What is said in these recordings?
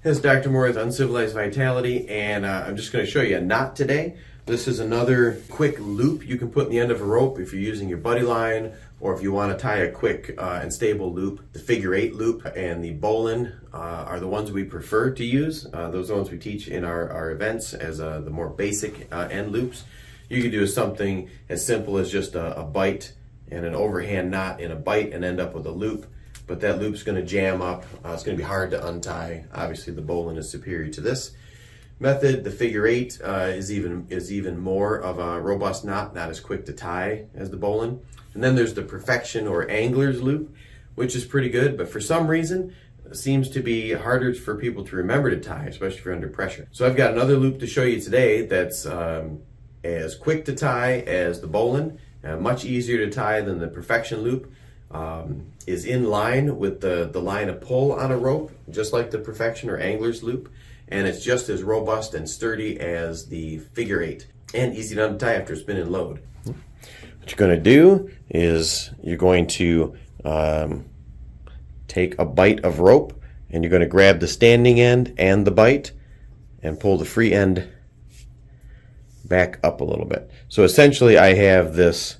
It's Dr. Moore with Uncivilized Vitality, and I'm just going to show you a knot today. This is another quick loop you can put in the end of a rope if you're using your buddy line, or if you want to tie a quick and stable loop. The figure 8 loop and the bowline are the ones we prefer to use. Those are the ones we teach in our events as the more basic end loops. You could do something as simple as just a bite and an overhand knot in a bite and end up with a loop. But that loop's going to jam up. It's going to be hard to untie. Obviously, the bowline is superior to this method. The figure 8 is even more of a robust knot, not as quick to tie as the bowline. And then there's the perfection or angler's loop, which is pretty good, but for some reason it seems to be harder for people to remember to tie, especially if you're under pressure. So I've got another loop to show you today that's as quick to tie as the bowline, much easier to tie than the perfection loop. Is in line with the line of pull on a rope, just like the perfection or angler's loop, and it's just as robust and sturdy as the figure 8, and easy to untie after spin and load. What you're going to do is you're going to take a bite of rope, and you're going to grab the standing end and the bite and pull the free end back up a little bit. So essentially I have this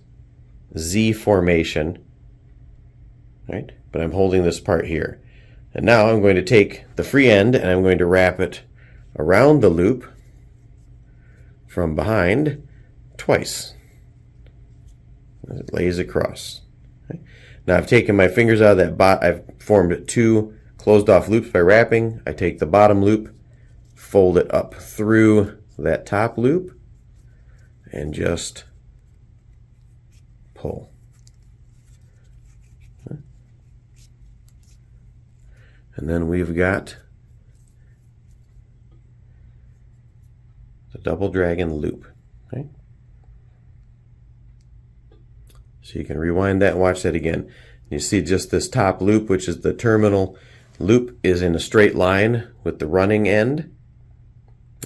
Z formation, right? But I'm holding this part here. And now I'm going to take the free end and I'm going to wrap it around the loop from behind twice as it lays across. Okay? Now I've taken my fingers out of that I've formed 2 closed off loops by wrapping. I take the bottom loop, fold it up through that top loop, and just pull. And then we've got the double dragon loop. Okay? So you can rewind that and watch that again. You see just this top loop, which is the terminal loop, is in a straight line with the running end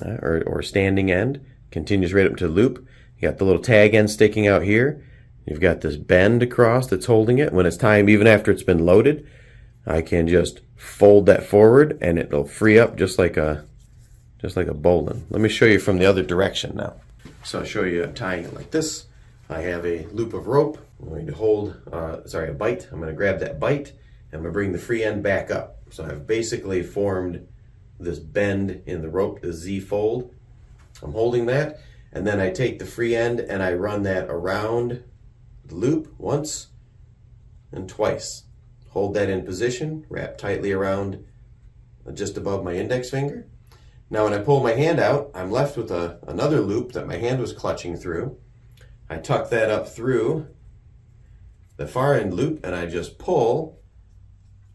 or standing end. Continues right up to the loop. You got the little tag end sticking out here. You've got this bend across that's holding it. When it's time, even after it's been loaded, I can just fold that forward and it'll free up just like a bowline. Let me show you from the other direction now. So I'll show you tying it like this. I have a loop of rope. I'm going to hold, a bite. I'm going to grab that bite and I'm going to bring the free end back up. So I've basically formed this bend in the rope, the Z fold. I'm holding that, and then I take the free end and I run that around the loop once and twice. Hold that in position, wrap tightly around just above my index finger. Now when I pull my hand out, I'm left with another loop that my hand was clutching through. I tuck that up through the far end loop and I just pull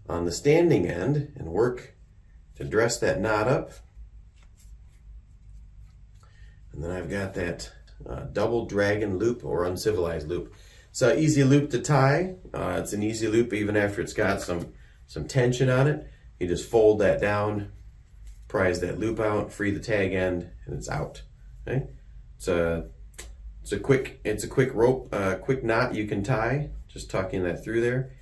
on the standing end and work to dress that knot up. And then I've got that double dragon loop or uncivilized loop. It's an easy loop to tie. It's an easy loop even after it's got some tension on it. You just fold that down, prise that loop out, free the tag end, and it's out. Okay? It's a quick rope, quick knot you can tie, just tucking that through there.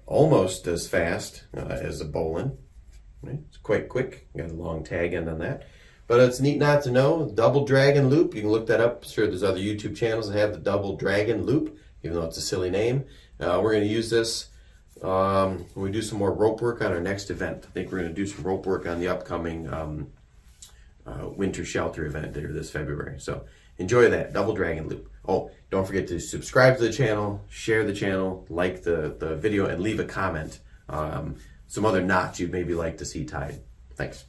Almost as fast as a bowline. Right? It's quite quick. Got a long tag end on that. But it's neat not to know. Double dragon loop. You can look that up. Sure, there's other YouTube channels that have the double dragon loop, even though it's a silly name. We're going to use this when we do some more rope work on our next event. I think we're going to do some rope work on the upcoming winter shelter event there this February. So enjoy that double dragon loop. Oh, don't forget to subscribe to the channel, share the channel, like the video, and leave a comment. Some other knots you'd maybe like to see tied. Thanks.